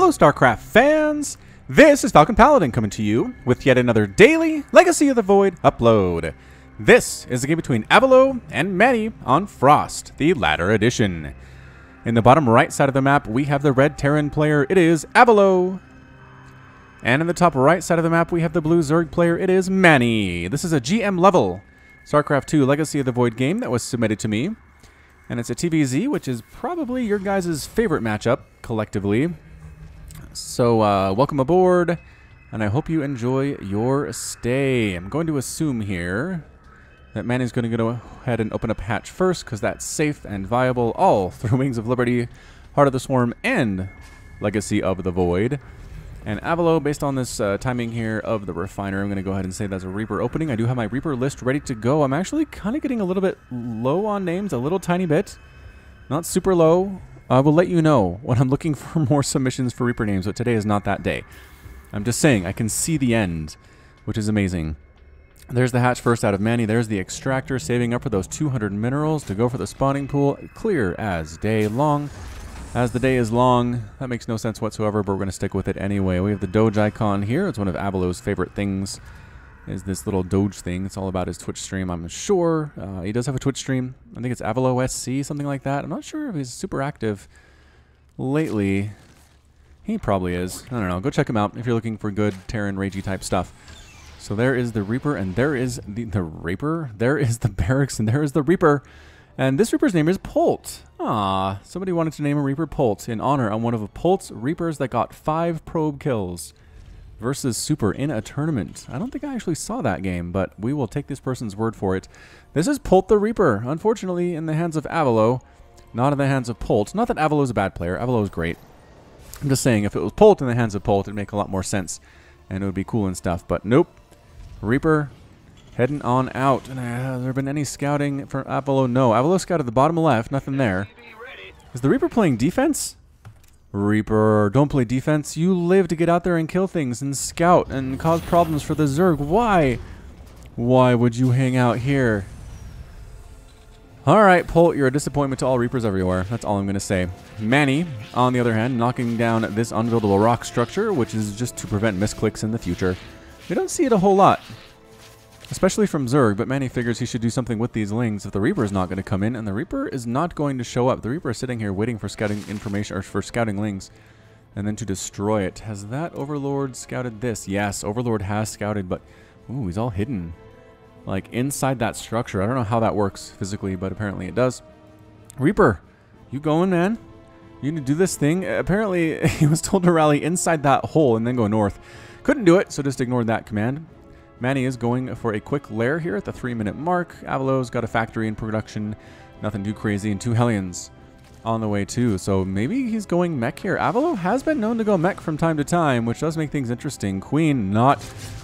Hello StarCraft fans! This is Falcon Paladin coming to you with yet another daily Legacy of the Void upload. This is the game between Avilo and Manni on Frost, the latter edition. In the bottom right side of the map, we have the red Terran player, it is Avilo. And in the top right side of the map, we have the blue Zerg player, it is Manni. This is a GM level StarCraft 2 Legacy of the Void game that was submitted to me. And it's a TVZ, which is probably your guys' favorite matchup, collectively. So, welcome aboard, and I hope you enjoy your stay. I'm going to assume here that Manni's going to go ahead and open up hatch first, because that's safe and viable, all through Wings of Liberty, Heart of the Swarm, and Legacy of the Void. And Avilo, based on this timing here of the Refiner, I'm going to go ahead and say that's a Reaper opening. I do have my Reaper list ready to go. I'm actually kind of getting a little bit low on names, a little tiny bit. Not super low. I will let you know when I'm looking for more submissions for Reaper names, but today is not that day. I'm just saying, I can see the end, which is amazing. There's the hatch first out of Manni. There's the extractor saving up for those 200 minerals to go for the spawning pool. Clear as day long. As the day is long, that makes no sense whatsoever, but we're going to stick with it anyway. We have the Doge icon here. It's one of Avilo's favorite things, is this little Doge thing. It's all about his Twitch stream, I'm sure. He does have a Twitch stream. I think it's Avilo SC, something like that. I'm not sure if he's super active lately. He probably is. I don't know. Go check him out if you're looking for good Terran Ragey type stuff. So there is the Reaper, and there is the Reaper. There is the Barracks, and there is the Reaper. And this Reaper's name is Polt. Ah, somebody wanted to name a Reaper Polt in honor on one of Polt's Reapers that got 5 probe kills versus Super in a tournament. I don't think I actually saw that game, but we will take this person's word for it. This is Polt the Reaper, unfortunately in the hands of Avilo, not in the hands of Polt. Not that Avilo is a bad player, Avilo is great. I'm just saying, if it was Polt in the hands of Polt, it'd make a lot more sense, and it would be cool and stuff, but nope. Reaper heading on out. And has there been any scouting for Avilo? No, Avilo scouted the bottom left, nothing there. Is the Reaper playing defense? Reaper, don't play defense. You live to get out there and kill things and scout and cause problems for the Zerg. Why? Why would you hang out here? Alright, Polt, you're a disappointment to all Reapers everywhere. That's all I'm going to say. Manni, on the other hand, knocking down this unbuildable rock structure, which is just to prevent misclicks in the future. We don't see it a whole lot, especially from Zerg, but Manni figures he should do something with these lings if the Reaper is not going to come in, and the Reaper is not going to show up. The Reaper is sitting here waiting for scouting information, or for scouting lings, and then to destroy it. Has that Overlord scouted this? Yes, Overlord has scouted, but ooh, he's all hidden, like inside that structure. I don't know how that works physically, but apparently it does. Reaper, you going, man? You need to do this thing. Apparently, he was told to rally inside that hole and then go north. Couldn't do it, so just ignored that command. Manni is going for a quick lair here at the 3-minute mark. Avilo's got a factory in production, nothing too crazy, and 2 Hellions on the way too. So maybe he's going Mech here. Avilo has been known to go Mech from time to time, which does make things interesting. Queen not,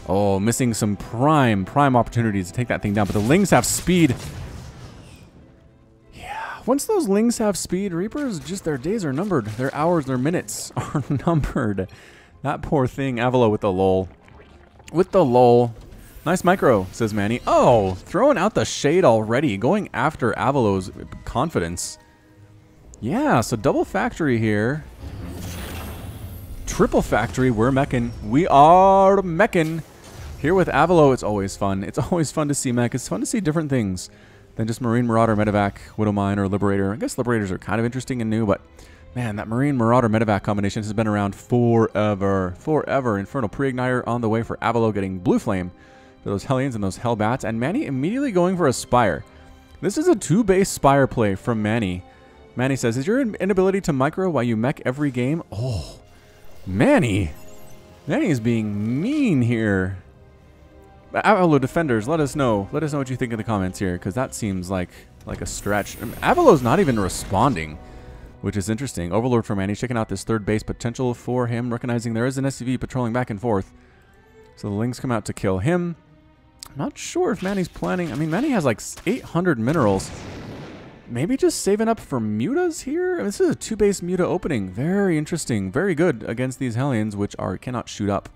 oh, missing some prime opportunities to take that thing down, but the Lings have speed. Yeah, once those Lings have speed, Reapers, just their days are numbered. Their hours, their minutes are numbered. That poor thing, Avilo with the lull. With the lull. Nice micro, says Manni. Oh, throwing out the shade already. Going after Avilo's confidence. Yeah, so double factory here. Triple factory, we're mechin'. We are mechin'. Here with Avilo, it's always fun. It's always fun to see mech. It's fun to see different things than just Marine Marauder, Medevac, Widowmine, or Liberator. I guess Liberators are kind of interesting and new, but man, that Marine Marauder Medevac combination has been around forever. Forever. Infernal Pre-Igniter on the way for Avilo, getting Blue Flame for those Hellions and those Hellbats. And Manni immediately going for a Spire. This is a 2-base Spire play from Manni. Manni says, is your inability to micro while you mech every game? Oh, Manni. Manni is being mean here. Avilo defenders, let us know. Let us know what you think in the comments here, because that seems like a stretch. Avilo's not even responding, which is interesting. Overlord for Manni, checking out this 3rd base potential for him, recognizing there is an SCV patrolling back and forth. So the Lings come out to kill him. I'm not sure if Manni's planning. I mean, Manni has like 800 minerals. Maybe just saving up for mutas here? I mean, this is a 2-base muta opening. Very interesting. Very good against these Hellions, which cannot shoot up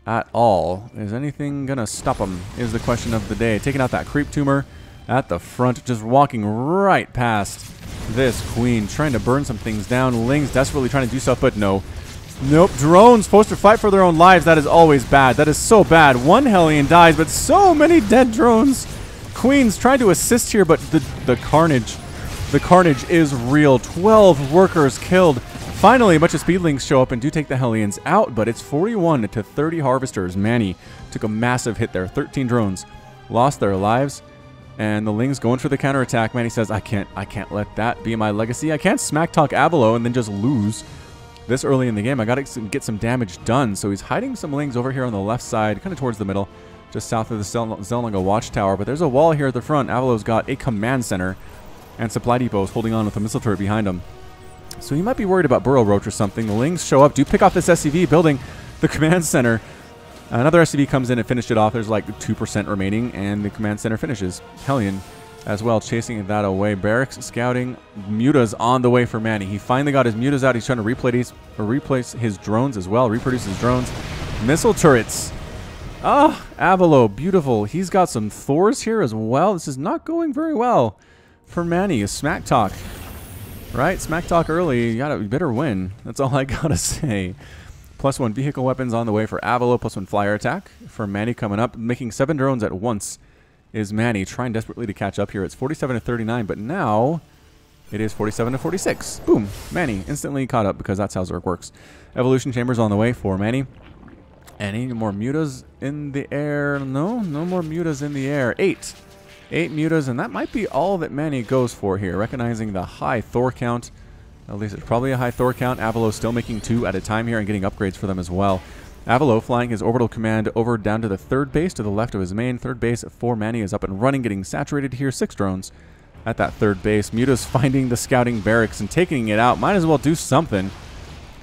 at all. Is anything going to stop them is the question of the day. Taking out that creep tumor at the front, just walking right past this Queen, trying to burn some things down. Ling's desperately trying to do stuff, but no. Nope. Drones forced to fight for their own lives. That is always bad. That is so bad. One Hellion dies, but so many dead drones. Queen's trying to assist here, but the carnage. The carnage is real. 12 workers killed. Finally, a bunch of speedlings show up and do take the Hellions out, but it's 41 to 30 harvesters. Manni took a massive hit there. 13 drones lost their lives, and the Lings going for the counterattack. Manni says, I can't let that be my legacy. I can't smack talk avilo and then just lose this early in the game. I got to get some damage done. So he's hiding some Lings over here on the left side, kind of towards the middle, just south of the Zelnaga watchtower. But there's a wall here at the front. Avilo's got a command center and supply depots holding on with a missile turret behind him. So he might be worried about Burrow Roach or something. The Lings show up, do pick off this SCV building the command center. Another SCV comes in and finished it off. There's like 2% remaining, and the command center finishes. Hellion as well, chasing that away. Barracks scouting. Mutas on the way for Manni. He finally got his Mutas out. He's trying to replace his drones as well. Reproduce his drones. Missile turrets. Ah, Avilo, beautiful. He's got some Thors here as well. This is not going very well for Manni. A smack talk. Right? Smack talk early. You better win. That's all I gotta say. +1 vehicle weapons on the way for Avilo. +1 flyer attack for Manni coming up. Making 7 drones at once is Manni. Trying desperately to catch up here. It's 47 to 39, but now it is 47 to 46. Boom. Manni instantly caught up because that's how Zerg works. Evolution chambers on the way for Manni. Any more mutas in the air? No more mutas in the air. 8 mutas, and that might be all that Manni goes for here. Recognizing the high Thor count. At least it's probably a high Thor count. Avilo still making 2 at a time here and getting upgrades for them as well. Avilo flying his orbital command over down to the 3rd base to the left of his main. 3rd base for Manni is up and running, getting saturated here. 6 drones at that 3rd base. Mutas finding the scouting barracks and taking it out. Might as well do something,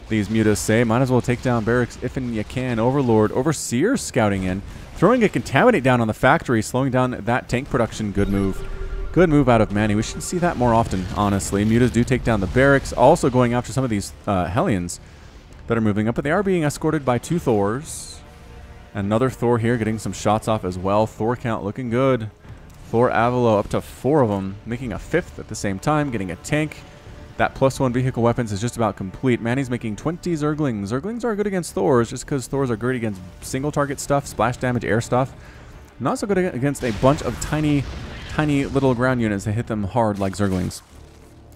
these Mutas say. Might as well take down barracks if and you can. Overlord, Overseer scouting in. Throwing a Contaminate down on the factory, slowing down that tank production. Good move. Good move out of Manni. We should see that more often, honestly. Mutas do take down the barracks. Also going after some of these Hellions that are moving up, but they are being escorted by 2 Thors. Another Thor here getting some shots off as well. Thor count looking good. Thor Avilo up to 4 of them, making a 5th at the same time, getting a tank. That +1 vehicle weapons is just about complete. Manni's making 20 Zerglings. Zerglings are good against Thors just because Thors are great against single target stuff, splash damage, air stuff. Not so good against a bunch of tiny little ground units that hit them hard like Zerglings.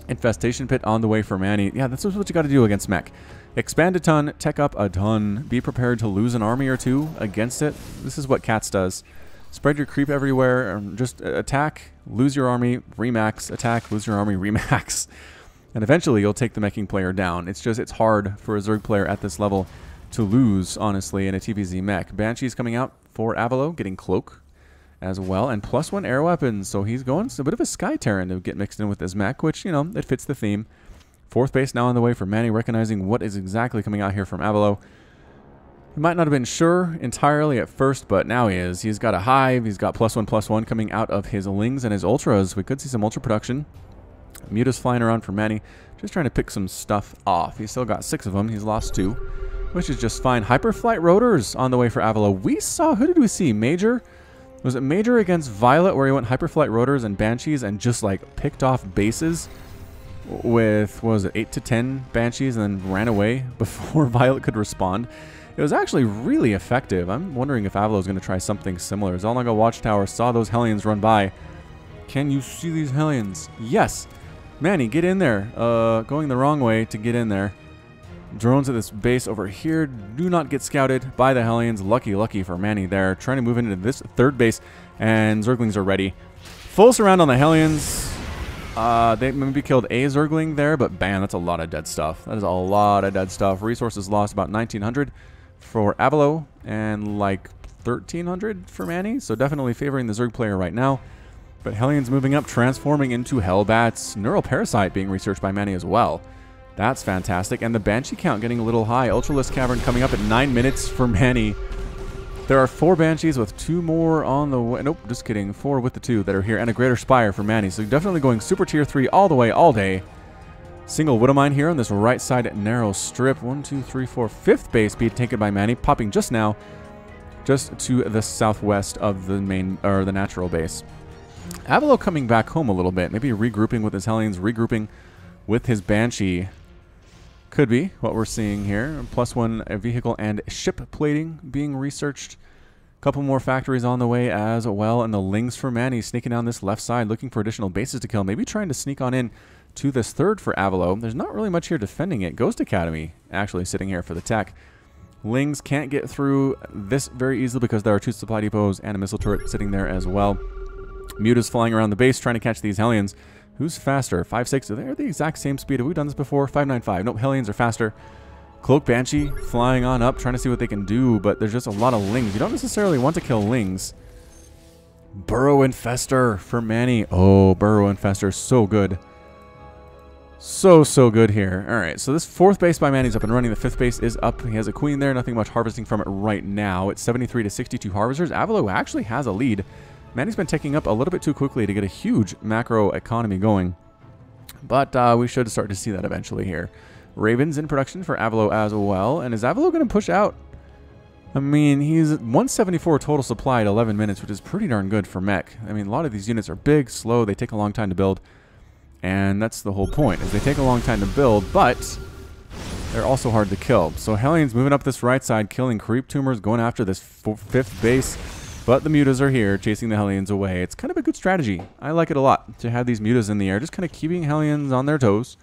Infestation pit on the way for Manni. Yeah, that's what you got to do against Mech. Expand a ton, tech up a ton, be prepared to lose an army or 2 against it. This is what Cats does. Spread your creep everywhere, just attack, lose your army, remax, attack, lose your army, remax. And eventually you'll take the meching player down. It's hard for a Zerg player at this level to lose, honestly, in a TVZ mech. Banshee's coming out for Avilo, getting Cloak as well, and +1 air weapons. So he's going a bit of a Sky Terran to get mixed in with his mech, which, you know, it fits the theme. 4th base now on the way for Manni, recognizing what is exactly coming out here from Avilo. He might not have been sure entirely at first, but now he is. He's got a hive. He's got +1/+1 coming out of his Lings and his Ultras. We could see some Ultra production. Mutas flying around for Manni, just trying to pick some stuff off. He's still got 6 of them. He's lost 2, which is just fine. Hyperflight Rotors on the way for Avilo. We saw, who did we see? Major? Was it Major against Violet where he went Hyperflight Rotors and Banshees and just like picked off bases with, what was it, 8 to 10 Banshees and then ran away before Violet could respond? It was actually really effective. I'm wondering if Avilo is going to try something similar. Zelnaga Watchtower saw those Hellions run by. Can you see these Hellions? Yes. Manni, get in there. Going the wrong way to get in there. Drones at this base over here do not get scouted by the Hellions. Lucky for Manni there. Trying to move into this 3rd base, and Zerglings are ready. Full surround on the Hellions. They maybe killed a Zergling there, but bam, that's a lot of dead stuff. That is a lot of dead stuff. Resources lost about 1,900 for Avilo and like 1,300 for Manni. So definitely favoring the Zerg player right now. But Hellions moving up, transforming into Hellbats. Neural Parasite being researched by Manni as well. That's fantastic. And the Banshee count getting a little high. Ultralisk Cavern coming up at 9 minutes for Manni. There are 4 Banshees with 2 more on the way. Nope, just kidding. 4 with the 2 that are here. And a Greater Spire for Manni. So definitely going super tier 3 all the way, all day. Single Widowmine here on this right side narrow strip. 1, 2, 3, 4. 5th base being taken by Manni. Popping just now. Just to the southwest of the main, or the natural base. Avilo coming back home a little bit. Maybe regrouping with his Hellions. Regrouping with his Banshee. Could be what we're seeing here. +1 vehicle and ship plating being researched. Couple more factories on the way as well, and the Lings for Manni sneaking down this left side, looking for additional bases to kill. Maybe trying to sneak on in to this third for Avilo. There's not really much here defending it. Ghost Academy actually sitting here for the tech. Lings can't get through this very easily because there are 2 supply depots and a missile turret sitting there as well. Muta's flying around the base trying to catch these Hellions. Who's faster? 5.6. They're the exact same speed. Have we done this before? 5.95. Nope, Hellions are faster. Cloak Banshee flying on up, trying to see what they can do, but there's just a lot of Lings. You don't necessarily want to kill Lings. Burrow Infester for Manni. Oh, Burrow Infester, so good. So good here. All right, so this 4th base by Manni's up and running. The 5th base is up. He has a queen there. Nothing much harvesting from it right now. It's 73 to 62 harvesters. Avilo actually has a lead. Manni's been taking up a little bit too quickly to get a huge macro economy going. But we should start to see that eventually here. Raven's in production for Avilo as well. And is Avilo going to push out? I mean, he's 174 total supply at 11 minutes, which is pretty darn good for Mech. I mean, a lot of these units are big, slow, they take a long time to build. And that's the whole point, is they take a long time to build, but they're also hard to kill. So Hellions moving up this right side, killing creep tumors, going after this 5th base. But the Mutas are here, chasing the Hellions away. It's kind of a good strategy. I like it a lot, to have these Mutas in the air, just kind of keeping Hellions on their toes.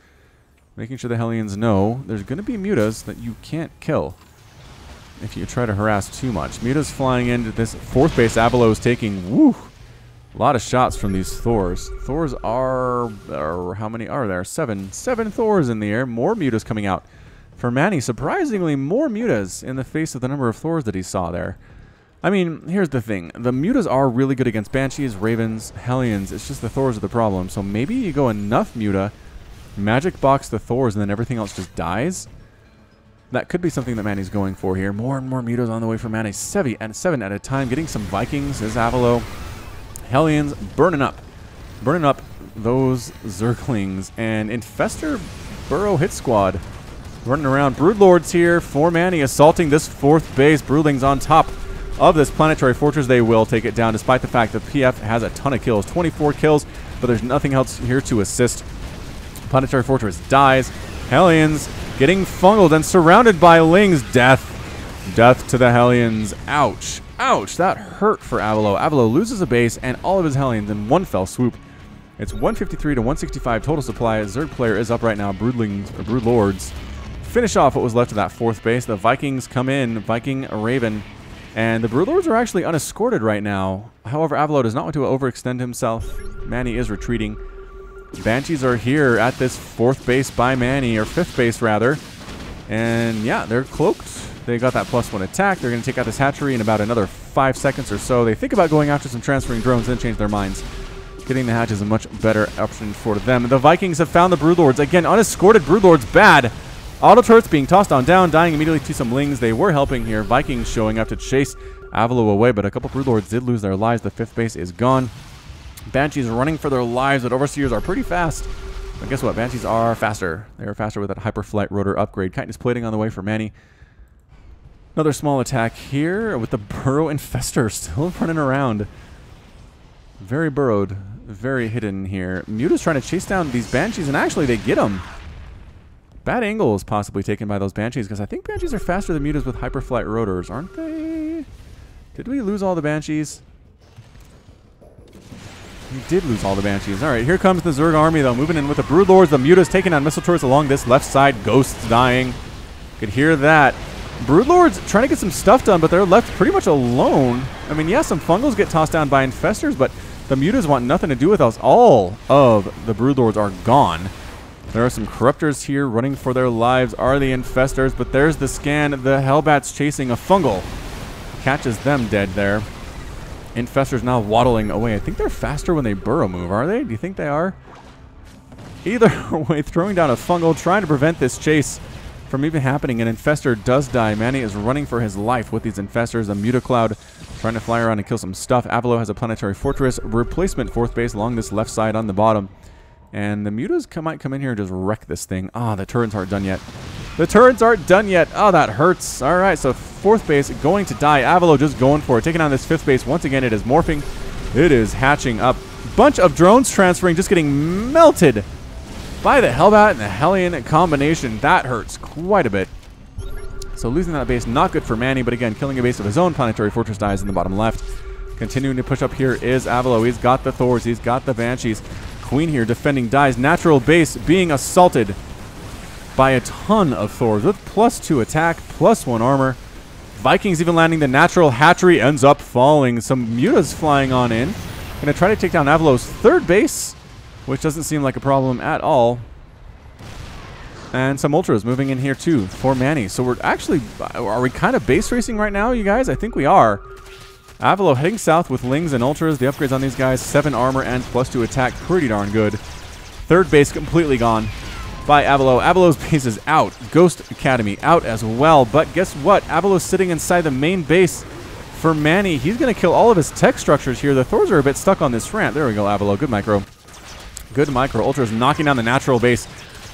Making sure the Hellions know there's going to be Mutas that you can't kill if you try to harass too much. Mutas flying into this 4th base. Avilo is taking, woo, a lot of shots from these Thors. Thors are how many are there? 7 Thors in the air. More Mutas coming out. For Manni, surprisingly, more Mutas in the face of the number of Thors that he saw there. I mean, here's the thing. The Mutas are really good against Banshees, Ravens, Hellions. It's just the Thors are the problem. So maybe you go enough Muta, magic box the Thors, and then everything else just dies. That could be something that Manni's going for here. More and more Mutas on the way for Manni. 7 at a time. Getting some Vikings is Avilo. Hellions burning up those Zerglings. And Infester Burrow hit squad running around. Broodlords here for Manni, assaulting this 4th base. Broodlings on top of this planetary fortress. They will take it down, despite the fact that PF has a ton of kills. 24 kills, but there's nothing else here to assist. Planetary fortress dies. Hellions getting fungled and surrounded by Lings. Death to the Hellions. Ouch. Ouch. That hurt for Avilo. Avilo loses a base and all of his Hellions in one fell swoop. It's 153 to 165 total supply. Zerg player is up right now. Broodlords finish off what was left of that 4th base. The Vikings come in. Viking, Raven. And the Broodlords are actually unescorted right now. However, Avilo does not want to overextend himself. Manni is retreating. Banshees are here at this 4th base by Manni, or 5th base rather. And yeah, they're cloaked. They got that +1 attack. They're going to take out this hatchery in about another 5 seconds or so. They think about going after some transferring drones, then change their minds. Getting the hatch is a much better option for them. The Vikings have found the Broodlords. Again, unescorted Broodlords, bad. Auto turrets being tossed on down, dying immediately to some Lings. They were helping here. Vikings showing up to chase Avilo away, but a couple Broodlords did lose their lives. The 5th base is gone. Banshees running for their lives, but Overseers are pretty fast. But guess what? Banshees are faster. They are faster with that Hyperflight rotor upgrade. Chitinous plating on the way for Manni. Another small attack here with the Burrow Infester still running around. Very burrowed, very hidden here. Muta's trying to chase down these Banshees, and actually they get them. Bad angle is possibly taken by those Banshees, because I think Banshees are faster than Mutas with Hyperflight rotors, aren't they? Did we lose all the Banshees? We did lose all the Banshees. All right, here comes the Zerg army, though, moving in with the Broodlords. The Mutas taking on missile turrets along this left side. Ghosts dying. Could hear that. Broodlords trying to get some stuff done, but they're left pretty much alone. I mean, yeah, some fungals get tossed down by Infestors, but the Mutas want nothing to do with us. All of the Broodlords are gone. There are some Corruptors here running for their lives, are the Infestors, but there's the scan. The Hellbats chasing a fungal. Catches them dead there. Infestors now waddling away. I think they're faster when they burrow move, are they? Do you think they are? Either way, throwing down a fungal, trying to prevent this chase from even happening. An Infestor does die. Manni is running for his life with these Infestors. A Mutacloud trying to fly around and kill some stuff. Avilo has a planetary fortress. Replacement 4th base along this left side on the bottom. And the Mutas might come in here and just wreck this thing. Ah, the turrets aren't done yet. The turrets aren't done yet. Oh, that hurts. All right, so 4th base going to die. Avilo just going for it. Taking on this 5th base. Once again, it is morphing. It is hatching up. Bunch of drones transferring, just getting melted by the Hellbat and the Hellion combination. That hurts quite a bit. So losing that base, not good for Manni, but again, killing a base of his own. Planetary Fortress dies in the bottom left. Continuing to push up here is avilo. He's got the Thors, he's got the Banshees. Queen here defending dies. Natural base being assaulted by a ton of Thors with +2 attack, +1 armor. Vikings even landing the natural hatchery, ends up falling. Some mutas flying on in. Gonna try to take down avilo's third base, which doesn't seem like a problem at all. And some ultras moving in here too for Manni. So we're actually, are we kind of base racing right now, you guys? I think we are. Avilo heading south with Lings and ultras. The upgrades on these guys, 7 armor and +2 attack, pretty darn good. Third base completely gone by Avilo. Avilo's base is out. Ghost Academy out as well. But guess what? Avilo's sitting inside the main base for Manni. He's going to kill all of his tech structures here. The Thors are a bit stuck on this ramp. There we go, Avilo. Good micro. Good micro. Ultra's knocking down the natural base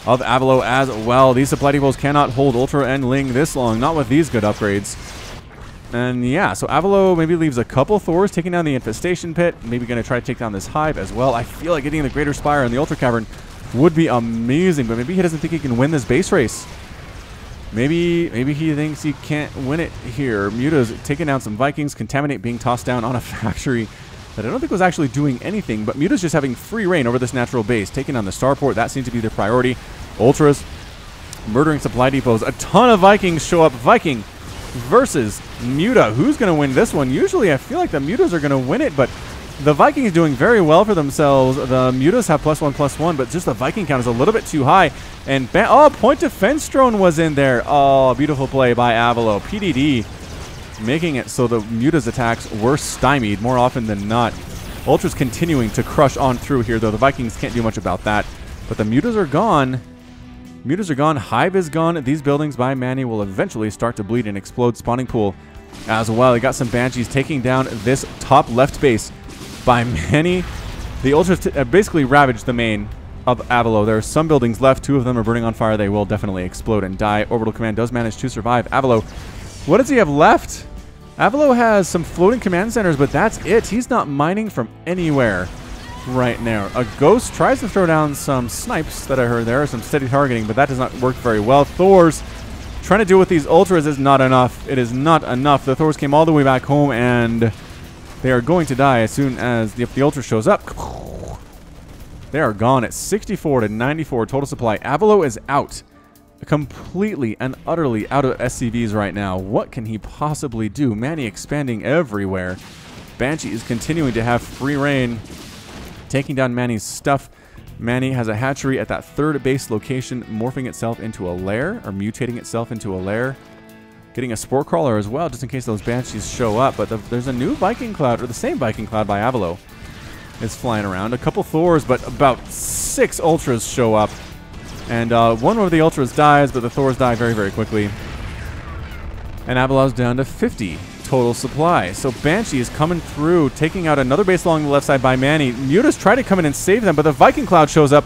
of Avilo as well. These supply depots cannot hold Ultra and Ling this long. Not with these good upgrades. And yeah, so Avilo maybe leaves a couple Thors taking down the Infestation Pit. Maybe going to try to take down this Hive as well. I feel like getting the Greater Spire and the Ultra Cavern would be amazing, but maybe he doesn't think he can win this base race. Maybe he thinks he can't win it here. Muta's taking down some Vikings. Contaminate being tossed down on a factory that I don't think was actually doing anything, but Muta's just having free reign over this natural base. Taking on the starport, that seems to be their priority. Ultras murdering supply depots. A ton of Vikings show up. Viking versus Muta. Who's going to win this one? Usually I feel like the Mutas are going to win it, but the Vikings doing very well for themselves. The Mutas have +1/+1, but just the Viking count is a little bit too high. And oh, point defense drone was in there. Oh, beautiful play by Avilo. PDD making it so the Muta's attacks were stymied more often than not. Ultra's continuing to crush on through here, though. The Vikings can't do much about that. But the Mutas are gone. Mutas are gone. Hive is gone. These buildings by Manni will eventually start to bleed and explode. Spawning pool as well. They got some Banshees taking down this top left base by Manni. The Ultras basically ravaged the main of Avilo. There are some buildings left. 2 of them are burning on fire. They will definitely explode and die. Orbital Command does manage to survive. Avilo, what does he have left? Avilo has some floating command centers, but that's it. He's not mining from anywhere right now. A Ghost tries to throw down some snipes that I heard there, some steady targeting, but that does not work very well. Thors trying to deal with these Ultras is not enough. It is not enough. The Thors came all the way back home, and they are going to die as soon as if the Ultra shows up. They are gone at 64 to 94 total supply. Avilo is out. Completely and utterly out of SCVs right now. What can he possibly do? Manni expanding everywhere. Banshee is continuing to have free reign, taking down Manni's stuff. Manni has a hatchery at that third base location, morphing itself into a lair, or mutating itself into a lair. Getting a Spore Crawler as well, just in case those Banshees show up. But there's a new Viking Cloud, or the same Viking Cloud by Avilo, is flying around. A couple Thors, but about 6 Ultras show up. And one of the Ultras dies, but the Thors die very, very quickly. And Avilo's down to 50 total supply. So Banshee is coming through, taking out another base along the left side by Manni. Mutas try to come in and save them, but the Viking Cloud shows up.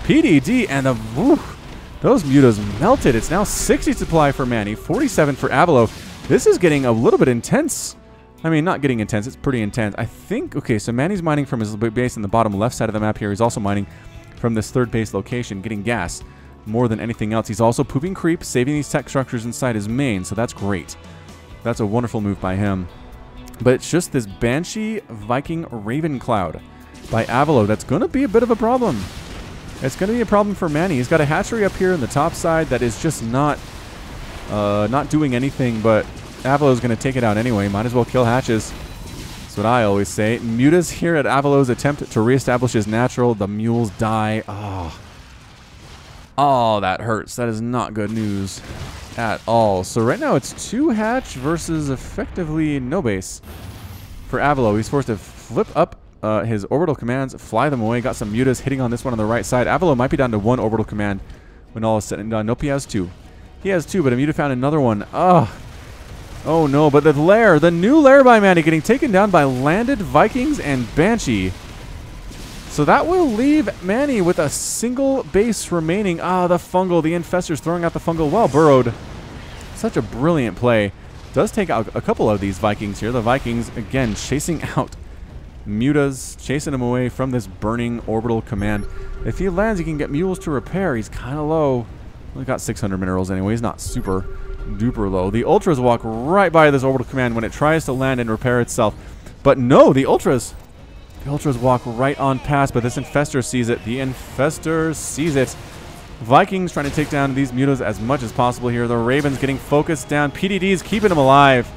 PDD, and those Mutas melted. It's now 60 supply for Manni, 47 for Avilo. This is getting a little bit intense. I mean, not getting intense. It's pretty intense. I think, okay, so Manni's mining from his base in the bottom left side of the map here. He's also mining from this third base location, getting gas more than anything else. He's also pooping creep, saving these tech structures inside his main, so that's great. That's a wonderful move by him. But it's just this Banshee Viking Raven Cloud by Avilo that's going to be a bit of a problem. It's going to be a problem for Manni. He's got a hatchery up here in the top side that is just not doing anything, but Avilo's going to take it out anyway. Might as well kill hatches. That's what I always say. Muta's here at Avilo's attempt to reestablish his natural. The mules die. Oh, that hurts. That is not good news at all. So right now it's 2 hatch versus effectively no base for Avilo. He's forced to flip up his orbital commands, fly them away. Got some Mutas hitting on this one on the right side. Avilo might be down to 1 orbital command when all is said and done. Nope, he has 2. He has 2, but a Muta found another one. Oh no, but the new lair by Manni getting taken down by landed Vikings and Banshee. So that will leave Manni with a single base remaining. The fungal, the infestors throwing out the fungal. Well burrowed. Such a brilliant play. Does take out a couple of these Vikings here. The Vikings, again, chasing out Mutas chasing him away from this burning orbital command. If he lands, he can get mules to repair. He's kind of low. Only got 600 minerals anyway. He's not super duper low. The Ultras walk right by this orbital command when it tries to land and repair itself. But no, the Ultras walk right on past, but this Infestor sees it. The Infestor sees it. Vikings trying to take down these mutas as much as possible here. The Ravens getting focused down. PDDs keeping them alive.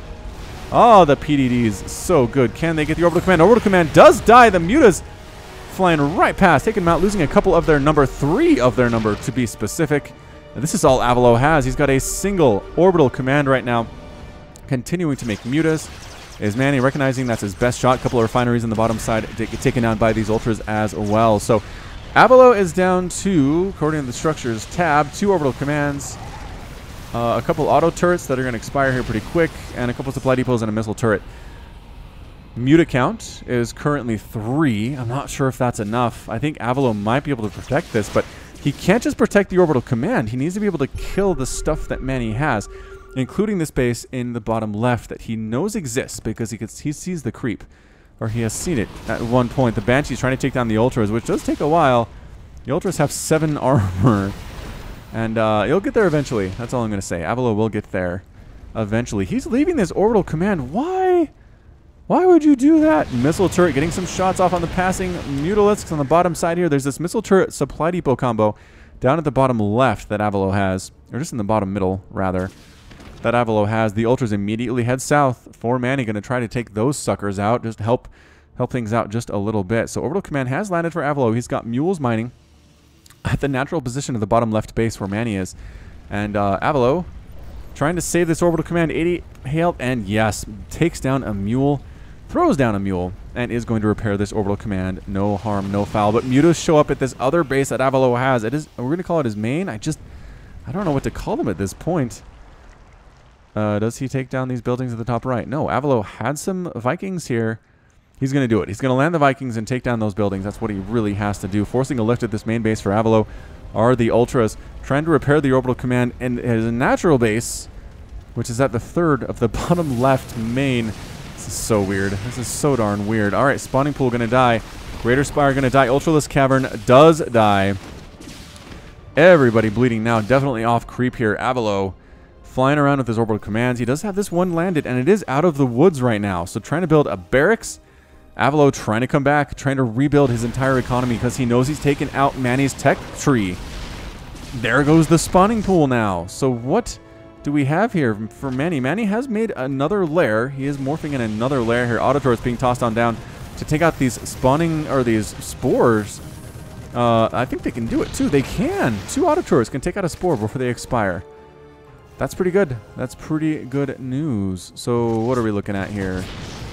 Oh, the PDDs, so good. Can they get the orbital command? Orbital command does die. The mutas flying right past, taking them out, losing a couple of their number, 3 of their number to be specific. And this is all Avilo has. He's got a single orbital command right now. Continuing to make mutas. Is Manni recognizing that's his best shot? A couple of refineries on the bottom side taken down by these Ultras as well. So Avilo is down to, according to the structures tab, 2 orbital commands, a couple auto turrets that are going to expire here pretty quick, and a couple supply depots and a missile turret. Muta count is currently 3. I'm not sure if that's enough. I think Avilo might be able to protect this, but he can't just protect the orbital command. He needs to be able to kill the stuff that Manni has, including this base in the bottom left that he knows exists because he sees the creep, or he has seen it at one point. The Banshee's trying to take down the Ultras, which does take a while. The Ultras have 7 armor, and he'll get there eventually. That's all I'm going to say. Avilo will get there eventually. He's leaving this orbital command. Why? Why would you do that? Missile turret getting some shots off on the passing Mutalisks on the bottom side here. There's this missile turret supply depot combo down at the bottom left that Avilo has, or just in the bottom middle, rather, that Avilo has. The Ultras immediately head south for Manni, going to try to take those suckers out, just help things out just a little bit. So orbital command has landed for Avilo. He's got mules mining at the natural position of the bottom left base where Manni is. And Avilo trying to save this orbital command. 80 health, and yes, takes down a mule, throws down a mule, and is going to repair this orbital command. No harm, no foul. But mutas show up at this other base that Avilo has. It is, we're going to call it his main. I don't know what to call them at this point. Does he take down these buildings at the top right? No, Avilo had some Vikings here. He's going to do it. He's going to land the Vikings and take down those buildings. That's what he really has to do. Forcing a lift at this main base for Avilo are the Ultras, trying to repair the orbital command and his natural base, which is at the 3rd of the bottom left main. This is so weird. This is so darn weird. All right, spawning pool going to die. Greater Spire going to die. Ultralisk Cavern does die. Everybody bleeding now. Definitely off creep here. Avilo flying around with his orbital commands. He does have this one landed, and it is out of the woods right now. So trying to build a barracks. Avilo trying to come back, trying to rebuild his entire economy because he knows he's taken out Manni's tech tree. There goes the spawning pool now. So what do we have here for Manni? Manni has made another lair. He is morphing in another lair here. Auto turrets being tossed on down to take out these spawning, or these spores. I think they can do it too. They can. 2 auto turrets can take out a spore before they expire. That's pretty good. That's pretty good news. So what are we looking at here?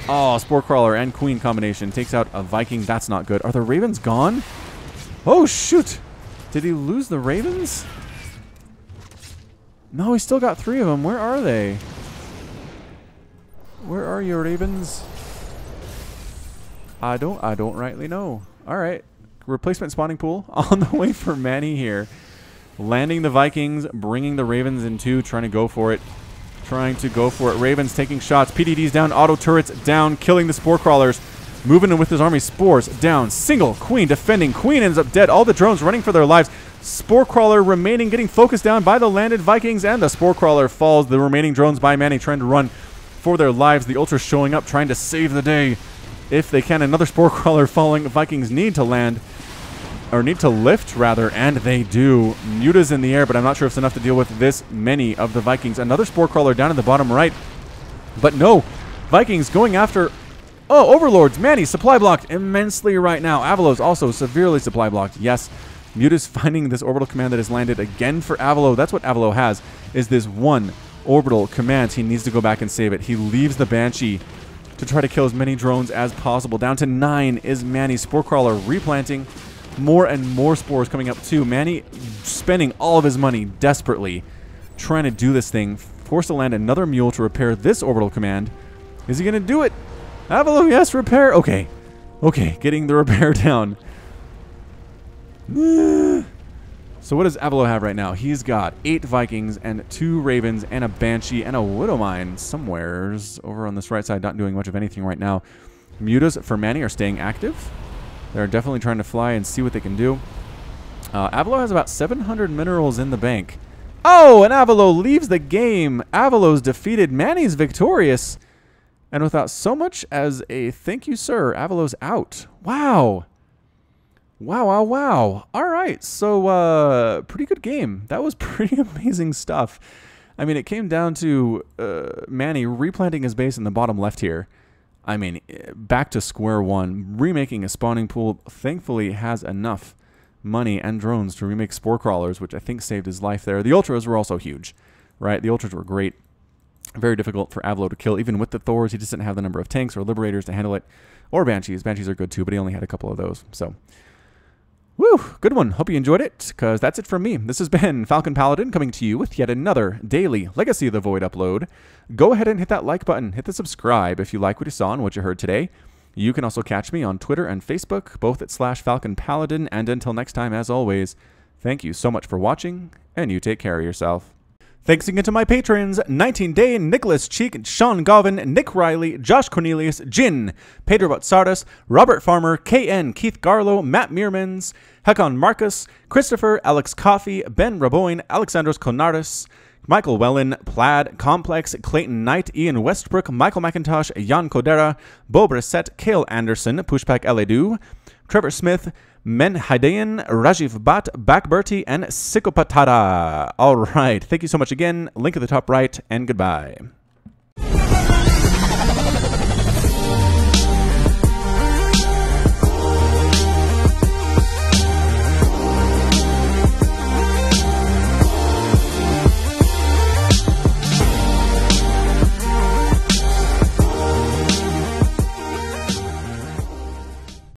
Oh, Spore Crawler and Queen combination takes out a Viking. That's not good. Are the Ravens gone? Oh, shoot. Did he lose the Ravens? No, he still got 3 of them. Where are they? Where are your Ravens? I don't rightly know. All right. Replacement spawning pool on the way for Manni here. Landing the Vikings, bringing the Ravens in 2, trying to go for it. Ravens taking shots. PDDs down. Auto turrets down. Killing the Spore Crawlers. Moving in with his army. Spores down. Single. Queen defending. Queen ends up dead. All the drones running for their lives. Spore Crawler remaining, getting focused down by the landed Vikings, and the Spore Crawler falls. The remaining drones by Manni trying to run for their lives. The Ultras showing up, trying to save the day if they can. Another Spore Crawler falling. Vikings need to land, or need to lift rather, and they do. Mutas in the air, but I'm not sure if it's enough to deal with this many of the Vikings. Another Spore Crawler down in the bottom right, but no. Vikings going after, oh, Overlords. Manni supply blocked immensely right now. Avilo's also severely supply blocked. Yes, Mutas finding this orbital command that has landed again for Avilo. That's what Avilo has, is this one orbital command. He needs to go back and save it. He leaves the Banshee to try to kill as many drones as possible. Down to 9 is Manni. Spore Crawler replanting. More and more spores coming up too. Manni spending all of his money desperately trying to do this thing. Forced to land another mule to repair this orbital command. Is he going to do it? Avilo, yes, repair. Okay. Okay, getting the repair down. So what does Avilo have right now? He's got 8 Vikings and 2 Ravens and a Banshee and a Widowmine somewheres over on this right side, not doing much of anything right now. Mutas for Manni are staying active. They're definitely trying to fly and see what they can do. Avilo has about 700 minerals in the bank. Oh, and Avilo leaves the game. Avilo's defeated. Manni's victorious. And without so much as a thank you, sir, Avilo's out. Wow. Wow, wow, wow. All right, so pretty good game. That was pretty amazing stuff. I mean, it came down to Manni replanting his base in the bottom left here. I mean, back to square one. Remaking a spawning pool. Thankfully has enough money and drones to remake spore crawlers, which I think saved his life there. The ultras were also huge, right? The ultras were great. Very difficult for Avilo to kill. Even with the Thors, he just didn't have the number of tanks or liberators to handle it. Or Banshees. Banshees are good too, but he only had a couple of those. So, woo, good one. Hope you enjoyed it, because that's it from me. This has been Falcon Paladin coming to you with yet another daily Legacy of the Void upload. Go ahead and hit that like button. Hit the subscribe if you like what you saw and what you heard today. You can also catch me on Twitter and Facebook, both at /FalconPaladin. And until next time, as always, thank you so much for watching, and you take care of yourself. Thanks again to my patrons, 19 Day, Nicholas Cheek, Sean Govin, Nick Riley, Josh Cornelius, Jin, Pedro Botsardis, Robert Farmer, KN, Keith Garlow, Matt Meermans, Hekon Marcus, Christopher, Alex Coffey, Ben Raboin, Alexandros Konardis, Michael Wellen, Plaid, Complex, Clayton Knight, Ian Westbrook, Michael McIntosh, Jan Kodera, Bo Brissett, Kale Anderson, Pushpak Eledu, Trevor Smith, Men Hidayan, Rajiv Bhatt, Bakberti, and Sikopatara. All right. Thank you so much again. Link at the top right, and goodbye.